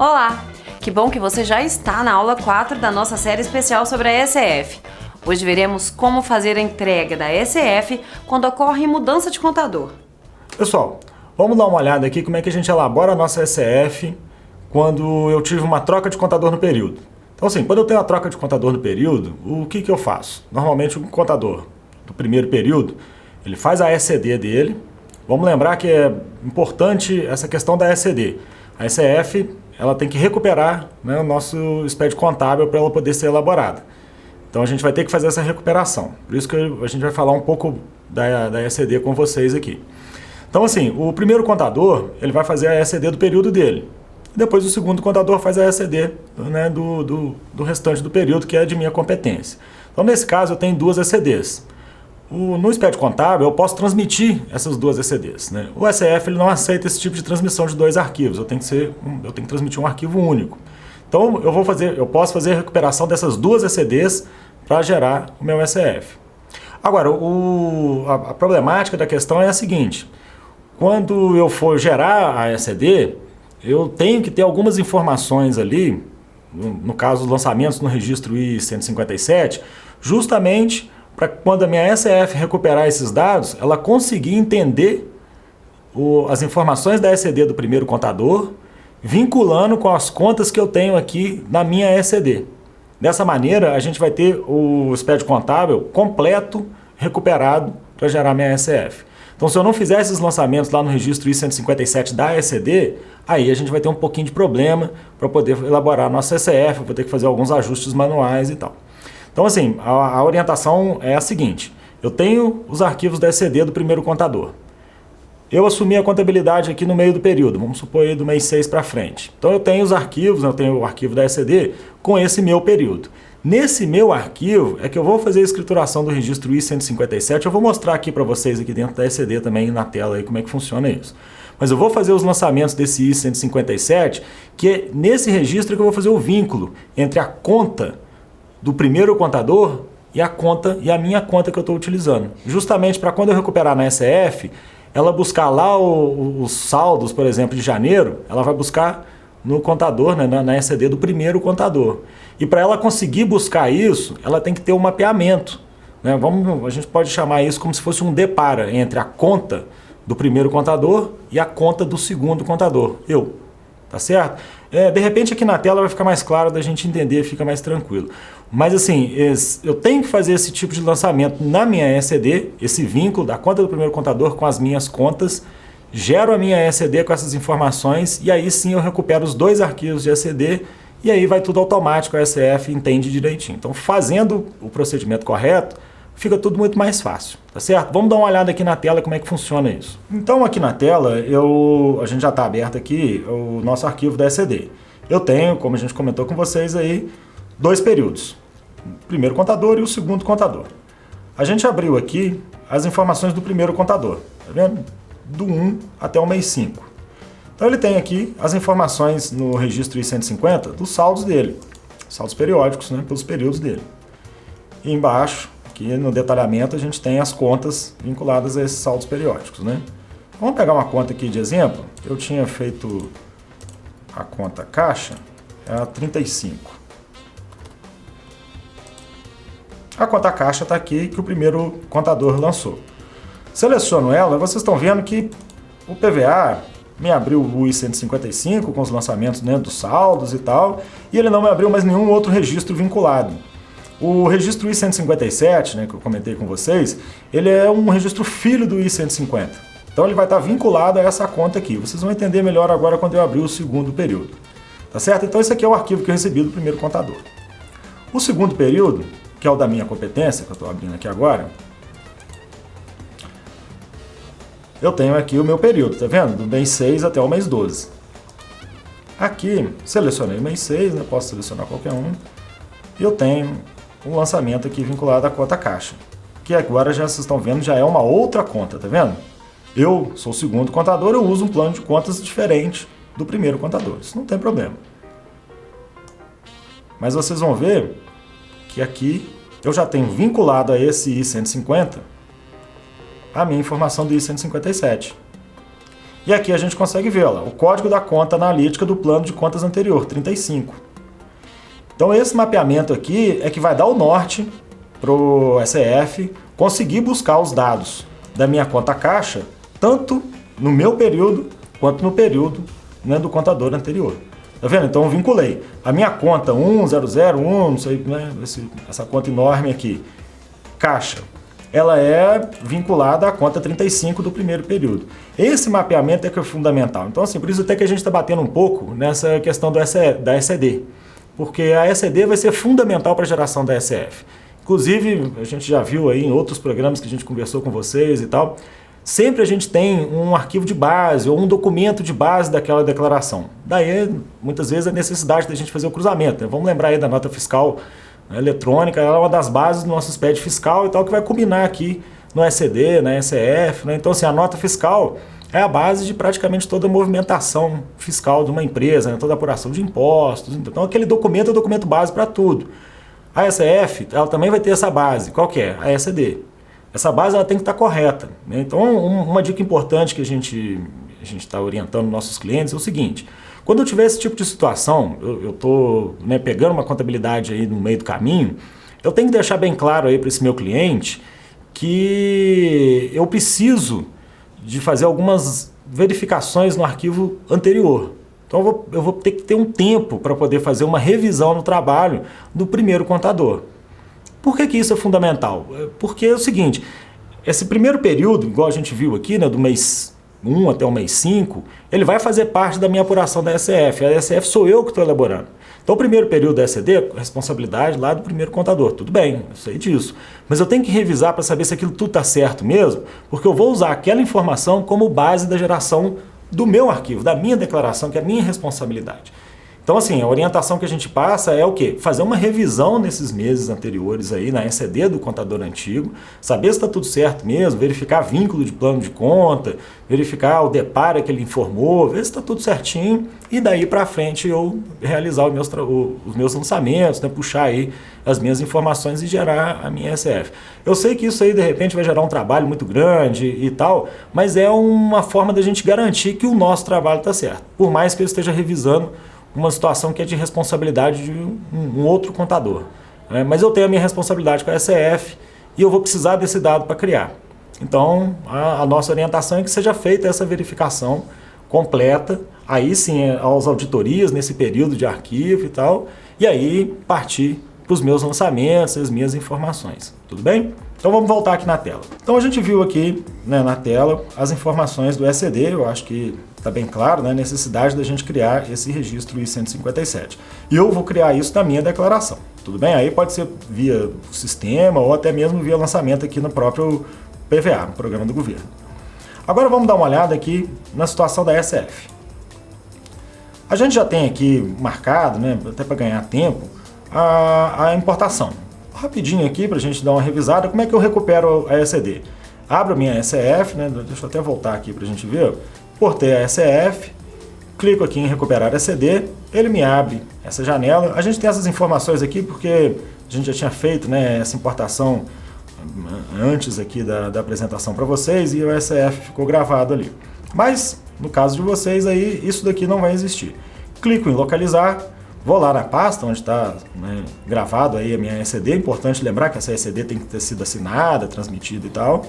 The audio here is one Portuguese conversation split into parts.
Olá! Que bom que você já está na aula 4 da nossa série especial sobre a ECF. Hoje veremos como fazer a entrega da ECF quando ocorre mudança de contador. Pessoal, vamos dar uma olhada aqui como é que a gente elabora a nossa ECF quando eu tive uma troca de contador no período. Então assim, quando eu tenho uma troca de contador no período, o que eu faço? Normalmente o contador do primeiro período, ele faz a ECD dele. Vamos lembrar que é importante essa questão da ECD. A ECF, ela tem que recuperar, né, o nosso SPED contábil para ela poder ser elaborada. Então a gente vai ter que fazer essa recuperação. Por isso que a gente vai falar um pouco da ECD com vocês aqui. Então assim, o primeiro contador, ele vai fazer a ECD do período dele. Depois o segundo contador faz a ECD, né, do restante do período, que é de minha competência. Então nesse caso eu tenho duas ECDs. No SPED contábil eu posso transmitir essas duas ECDs, né? O ECF ele não aceita esse tipo de transmissão de dois arquivos, eu tenho que transmitir um arquivo único. Então eu posso fazer a recuperação dessas duas ECDs para gerar o meu ECF. Agora, a problemática da questão é a seguinte: quando eu for gerar a ECD, eu tenho que ter algumas informações ali, no caso dos lançamentos no registro I-157, justamente para quando a minha ECF recuperar esses dados, ela conseguir entender as informações da ECD do primeiro contador, vinculando com as contas que eu tenho aqui na minha ECD. Dessa maneira, a gente vai ter o SPED contábil completo, recuperado, para gerar minha ECF. Então, se eu não fizer esses lançamentos lá no registro I-157 da ECD, aí a gente vai ter um pouquinho de problema para poder elaborar a nossa ECF, vou ter que fazer alguns ajustes manuais e tal. Então, assim, a orientação é a seguinte: eu tenho os arquivos da ECD do primeiro contador. Eu assumi a contabilidade aqui no meio do período, vamos supor aí do mês 6 para frente. Então eu tenho os arquivos, eu tenho o arquivo da ECD com esse meu período. Nesse meu arquivo é que eu vou fazer a escrituração do registro I-157, eu vou mostrar aqui para vocês aqui dentro da ECD também na tela aí como é que funciona isso. Mas eu vou fazer os lançamentos desse I-157, que é nesse registro que eu vou fazer o vínculo entre a conta do primeiro contador e a minha conta que eu estou utilizando. Justamente para quando eu recuperar na ECF, ela buscar lá os saldos, por exemplo, de janeiro, ela vai buscar no contador, né, na ECD do primeiro contador. E para ela conseguir buscar isso, ela tem que ter um mapeamento, né? A gente pode chamar isso como se fosse um depara entre a conta do primeiro contador e a conta do segundo contador. Tá certo? De repente aqui na tela vai ficar mais claro da gente entender, fica mais tranquilo. Mas assim, eu tenho que fazer esse tipo de lançamento na minha ECD, esse vínculo da conta do primeiro contador com as minhas contas, gero a minha ECD com essas informações e aí sim eu recupero os dois arquivos de ECD e aí vai tudo automático, a ECF entende direitinho. Então fazendo o procedimento correto, fica tudo muito mais fácil, tá certo? Vamos dar uma olhada aqui na tela como é que funciona isso. Então aqui na tela, a gente já está aberto aqui o nosso arquivo da ECD. Eu tenho, como a gente comentou com vocês aí, dois períodos, o primeiro contador e o segundo contador. A gente abriu aqui as informações do primeiro contador, tá vendo? Do 1 até o mês 5. Então ele tem aqui as informações no registro I-150 dos saldos dele, saldos periódicos, né, pelos períodos dele. E embaixo, aqui no detalhamento, a gente tem as contas vinculadas a esses saldos periódicos, né? Vamos pegar uma conta aqui de exemplo. Eu tinha feito a conta caixa, é a 35. A conta caixa está aqui que o primeiro contador lançou. Seleciono ela, vocês estão vendo que o PVA me abriu o I-155 com os lançamentos, né, dos saldos e tal, e ele não me abriu mais nenhum outro registro vinculado. O registro I-157, né, que eu comentei com vocês, ele é um registro filho do I-150. Então ele vai estar vinculado a essa conta aqui. Vocês vão entender melhor agora quando eu abrir o segundo período. Tá certo? Então esse aqui é o arquivo que eu recebi do primeiro contador. O segundo período, que é o da minha competência, que eu estou abrindo aqui agora, eu tenho aqui o meu período, tá vendo? Do mês 6 até o mês 12. Aqui, selecionei o mês 6, né? Posso selecionar qualquer um. E eu tenho um lançamento aqui vinculado à conta caixa, que agora já vocês estão vendo, já é uma outra conta, tá vendo? Eu sou o segundo contador, eu uso um plano de contas diferente do primeiro contador, isso não tem problema. Mas vocês vão ver que aqui eu já tenho vinculado a esse I-150 a minha informação do I-157. E aqui a gente consegue ver, ó, o código da conta analítica do plano de contas anterior, 35. Então esse mapeamento aqui é que vai dar o norte para o SEF conseguir buscar os dados da minha conta caixa, tanto no meu período quanto no período, né, do contador anterior. Tá vendo? Então eu vinculei a minha conta 1001, não sei, né, essa conta enorme aqui, caixa, ela é vinculada à conta 35 do primeiro período. Esse mapeamento é que é fundamental. Então, assim, por isso até que a gente está batendo um pouco nessa questão da ECD, porque a ECD vai ser fundamental para a geração da ECF. Inclusive, a gente já viu aí em outros programas que a gente conversou com vocês e tal, sempre a gente tem um arquivo de base ou um documento de base daquela declaração. Daí, muitas vezes, a necessidade da gente fazer o cruzamento, né? Vamos lembrar aí da nota fiscal, né, eletrônica, ela é uma das bases do nosso SPED fiscal e tal, que vai combinar aqui no ECD, na ECF, né? Então, assim, a nota fiscal é a base de praticamente toda a movimentação fiscal de uma empresa, né? Toda a apuração de impostos. Então, aquele documento é o documento base para tudo. A ECF, ela também vai ter essa base. Qual que é? A ECD. Essa base ela tem que estar correta, né? Então, uma dica importante que a gente está orientando nossos clientes é o seguinte: quando eu tiver esse tipo de situação, eu estou, né, pegando uma contabilidade aí no meio do caminho, eu tenho que deixar bem claro aí para esse meu cliente que eu preciso de fazer algumas verificações no arquivo anterior. Então eu vou ter que ter um tempo para poder fazer uma revisão no trabalho do primeiro contador. Por que isso é fundamental? Porque é o seguinte, esse primeiro período, igual a gente viu aqui, né, do mês 1 até o mês 5, ele vai fazer parte da minha apuração da ECF. A ECF sou eu que estou elaborando. Então o primeiro período da ECD, responsabilidade lá do primeiro contador. Tudo bem, eu sei disso. Mas eu tenho que revisar para saber se aquilo tudo está certo mesmo, porque eu vou usar aquela informação como base da geração do meu arquivo, da minha declaração, que é a minha responsabilidade. Então, assim, a orientação que a gente passa é o quê? Fazer uma revisão nesses meses anteriores aí, na ECD do contador antigo, saber se está tudo certo mesmo, verificar vínculo de plano de conta, verificar o deparo que ele informou, ver se está tudo certinho, e daí para frente eu realizar os meus lançamentos, né, puxar aí as minhas informações e gerar a minha ECF. Eu sei que isso aí, de repente, vai gerar um trabalho muito grande e tal, mas é uma forma da gente garantir que o nosso trabalho está certo, por mais que eu esteja revisando uma situação que é de responsabilidade de um outro contador. Mas eu tenho a minha responsabilidade com a ECF e eu vou precisar desse dado para criar. Então, a nossa orientação é que seja feita essa verificação completa, aí sim, às auditorias, nesse período de arquivo e tal, e aí partir para os meus lançamentos, as minhas informações. Tudo bem? Então vamos voltar aqui na tela. Então a gente viu aqui, né, na tela as informações do ECD, eu acho que está bem claro, né, a necessidade da gente criar esse registro I-157. E eu vou criar isso na minha declaração. Tudo bem? Aí pode ser via sistema ou até mesmo via lançamento aqui no próprio PVA, no Programa do Governo. Agora vamos dar uma olhada aqui na situação da ECF. A gente já tem aqui marcado, né, até para ganhar tempo, a importação. Rapidinho aqui para a gente dar uma revisada, como é que eu recupero a ECD? Abro a minha ECF, né, deixa eu até voltar aqui para a gente ver. Portei a ECF, clico aqui em recuperar ECD, ele me abre essa janela. A gente tem essas informações aqui porque a gente já tinha feito, né, essa importação antes aqui da apresentação para vocês e o ECF ficou gravado ali. Mas no caso de vocês aí, isso daqui não vai existir. Clico em localizar, vou lá na pasta onde está, né, gravado aí a minha ECD. É importante lembrar que essa ECD tem que ter sido assinada, transmitida e tal.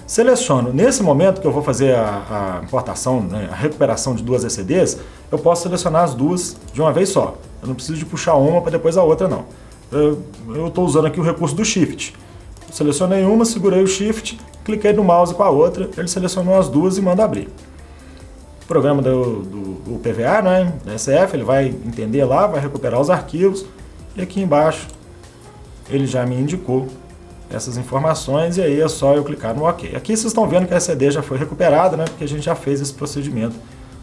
Seleciono, nesse momento que eu vou fazer a importação, né, a recuperação de duas ECDs, eu posso selecionar as duas de uma vez só. Eu não preciso de puxar uma para depois a outra, não. Eu estou usando aqui o recurso do Shift. Selecionei uma, segurei o Shift, cliquei no mouse com a outra, ele selecionou as duas e manda abrir. O programa do PVA, né, da ECF, ele vai entender lá, vai recuperar os arquivos, e aqui embaixo ele já me indicou essas informações, e aí é só eu clicar no OK. Aqui vocês estão vendo que a ECD já foi recuperada, né, porque a gente já fez esse procedimento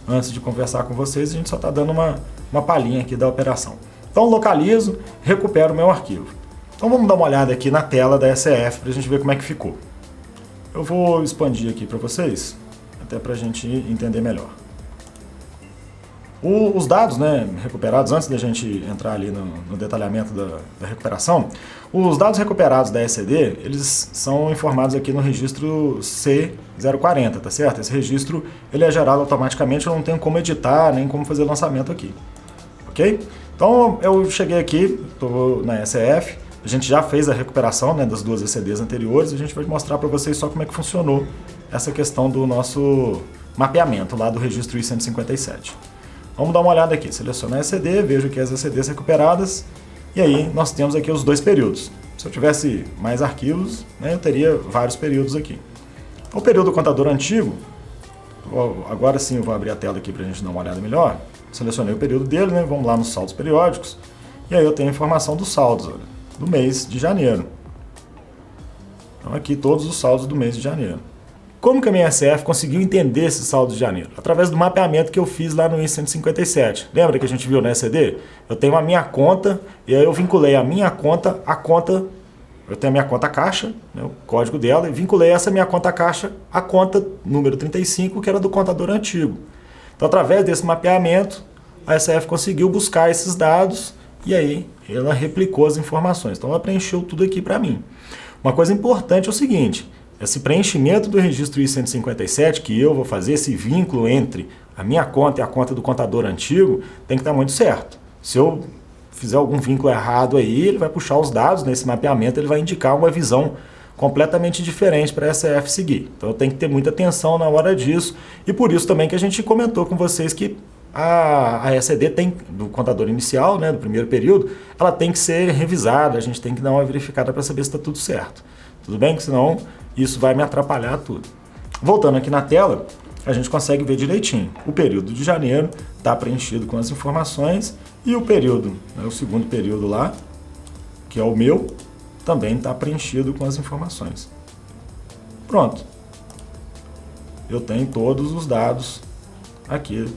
antes de conversar com vocês, a gente só está dando uma palhinha aqui da operação. Então localizo, recupero o meu arquivo. Então vamos dar uma olhada aqui na tela da ECF para a gente ver como é que ficou. Eu vou expandir aqui para vocês, até para a gente entender melhor. Os dados, né, recuperados, antes da gente entrar ali no detalhamento da recuperação, os dados recuperados da ECD, eles são informados aqui no registro C040, tá certo? Esse registro ele é gerado automaticamente, eu não tenho como editar, nem como fazer lançamento aqui, ok? Então eu cheguei aqui, estou na ECF, a gente já fez a recuperação, né, das duas ECDs anteriores, a gente vai mostrar para vocês só como é que funcionou essa questão do nosso mapeamento lá do registro I-157. Vamos dar uma olhada aqui, selecionar a ECD, vejo aqui as ECDs recuperadas, e aí nós temos aqui os dois períodos. Se eu tivesse mais arquivos, né, eu teria vários períodos aqui. O período do contador antigo, agora sim eu vou abrir a tela aqui para a gente dar uma olhada melhor. Selecionei o período dele, né, vamos lá nos saldos periódicos, e aí eu tenho a informação dos saldos, olha, do mês de janeiro. Então aqui todos os saldos do mês de janeiro. Como que a minha ECF conseguiu entender esse saldo de janeiro? Através do mapeamento que eu fiz lá no I-157. Lembra que a gente viu na ECD? Eu tenho a minha conta, e aí eu vinculei a minha conta à conta, eu tenho a minha conta caixa, né, o código dela, e vinculei essa minha conta caixa à conta número 35, que era do contador antigo. Então, através desse mapeamento, a ECF conseguiu buscar esses dados, e aí ela replicou as informações. Então, ela preencheu tudo aqui para mim. Uma coisa importante é o seguinte: esse preenchimento do registro I-157 que eu vou fazer, esse vínculo entre a minha conta e a conta do contador antigo, tem que estar muito certo. Se eu fizer algum vínculo errado aí, ele vai puxar os dados nesse mapeamento, ele vai indicar uma visão completamente diferente para a ECF seguir. Então eu tenho que ter muita atenção na hora disso, e por isso também que a gente comentou com vocês que a ECD tem, do contador inicial, né, do primeiro período, ela tem que ser revisada, a gente tem que dar uma verificada para saber se está tudo certo. Tudo bem? Que senão isso vai me atrapalhar tudo. Voltando aqui na tela, a gente consegue ver direitinho. O período de janeiro está preenchido com as informações, e o período, né, o segundo período lá, que é o meu, também está preenchido com as informações. Pronto. Eu tenho todos os dados aqui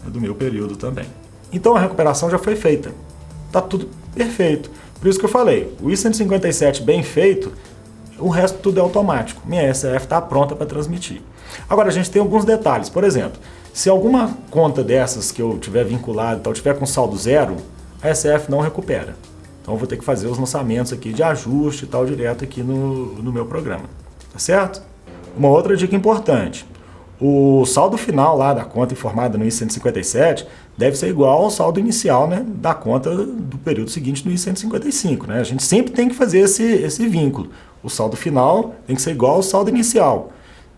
do meu período também. Então a recuperação já foi feita. Está tudo perfeito. Por isso que eu falei, o I-157 bem feito, o resto tudo é automático. Minha ECF está pronta para transmitir. Agora a gente tem alguns detalhes. Por exemplo, se alguma conta dessas que eu tiver vinculado, então tiver com saldo zero, a ECF não recupera. Então eu vou ter que fazer os lançamentos aqui de ajuste e tal direto aqui no meu programa. Tá certo? Uma outra dica importante. O saldo final lá da conta informada no I-157 deve ser igual ao saldo inicial, né, da conta do período seguinte no I-155. Né? A gente sempre tem que fazer esse vínculo. O saldo final tem que ser igual ao saldo inicial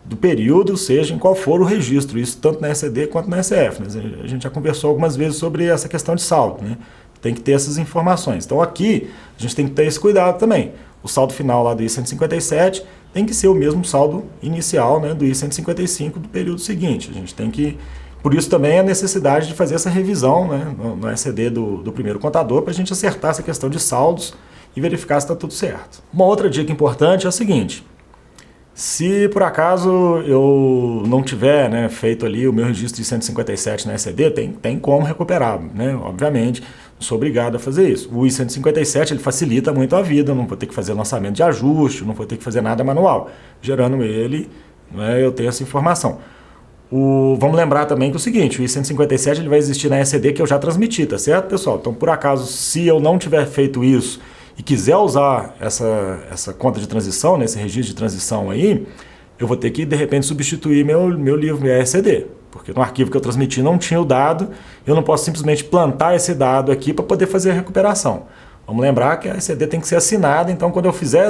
do período, seja em qual for o registro. Isso tanto na ECD quanto na ECF. Né? A gente já conversou algumas vezes sobre essa questão de saldo. Né? Tem que ter essas informações. Então aqui a gente tem que ter esse cuidado também. O saldo final lá do I-157 tem que ser o mesmo saldo inicial, né, do I-155 do período seguinte. A gente tem que... Por isso também a necessidade de fazer essa revisão, né, no ECD do primeiro contador, para a gente acertar essa questão de saldos e verificar se está tudo certo. Uma outra dica importante é a seguinte: se por acaso eu não tiver, né, feito ali o meu registro de 157 na ECD, tem como recuperar, né? Obviamente, não sou obrigado a fazer isso. O I-157 ele facilita muito a vida, eu não vou ter que fazer lançamento de ajuste, não vou ter que fazer nada manual. Gerando ele, né, eu tenho essa informação. Vamos lembrar também que é o seguinte: o I-157 ele vai existir na ECD que eu já transmiti, tá certo, pessoal? Então, por acaso, se eu não tiver feito isso e quiser usar essa conta de transição, né, esse registro de transição aí, eu vou ter que, de repente, substituir meu livro, minha ECD. Porque no arquivo que eu transmiti não tinha o dado, eu não posso simplesmente plantar esse dado aqui para poder fazer a recuperação. Vamos lembrar que a ECD tem que ser assinada, então quando eu fizer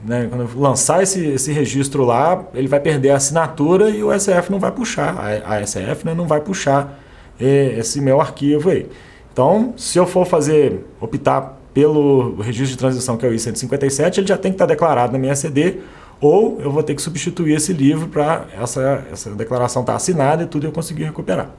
né, quando eu lançar esse registro lá, ele vai perder a assinatura e o ECF não vai puxar, a ECF, né, não vai puxar esse meu arquivo aí. Então, se eu for optar pelo registro de transição, que é o I-157, ele já tem que estar declarado na minha ECD, ou eu vou ter que substituir esse livro para essa declaração estar assinada e tudo eu conseguir recuperar.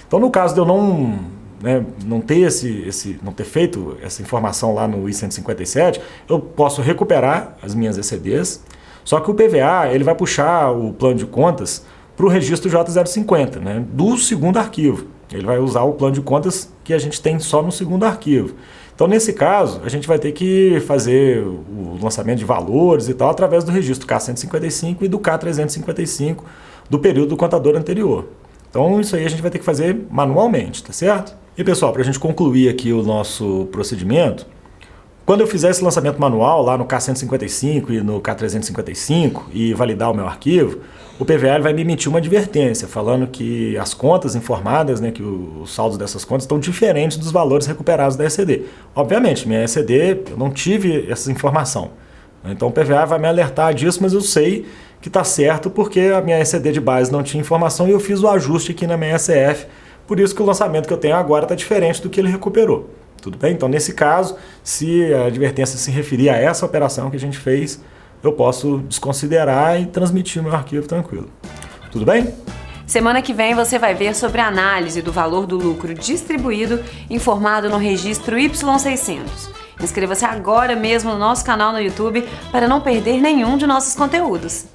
Então, no caso de eu não ter feito essa informação lá no I-157, eu posso recuperar as minhas ECDs, só que o PVA ele vai puxar o plano de contas para o registro J050, né, do segundo arquivo. Ele vai usar o plano de contas que a gente tem só no segundo arquivo. Então, nesse caso, a gente vai ter que fazer o lançamento de valores e tal através do registro K155 e do K355 do período do contador anterior. Então isso aí a gente vai ter que fazer manualmente, tá certo? E pessoal, para a gente concluir aqui o nosso procedimento, quando eu fizer esse lançamento manual lá no K155 e no K355 e validar o meu arquivo, o PVA vai me emitir uma advertência falando que as contas informadas, né, que os saldos dessas contas estão diferentes dos valores recuperados da ECD. Obviamente, minha ECD, eu não tive essa informação. Então o PVA vai me alertar disso, mas eu sei que está certo porque a minha ECD de base não tinha informação e eu fiz o ajuste aqui na minha ECF, por isso que o lançamento que eu tenho agora está diferente do que ele recuperou. Tudo bem? Então, nesse caso, se a advertência se referir a essa operação que a gente fez, eu posso desconsiderar e transmitir o meu arquivo tranquilo. Tudo bem? Semana que vem você vai ver sobre a análise do valor do lucro distribuído informado no registro Y600. Inscreva-se agora mesmo no nosso canal no YouTube para não perder nenhum de nossos conteúdos.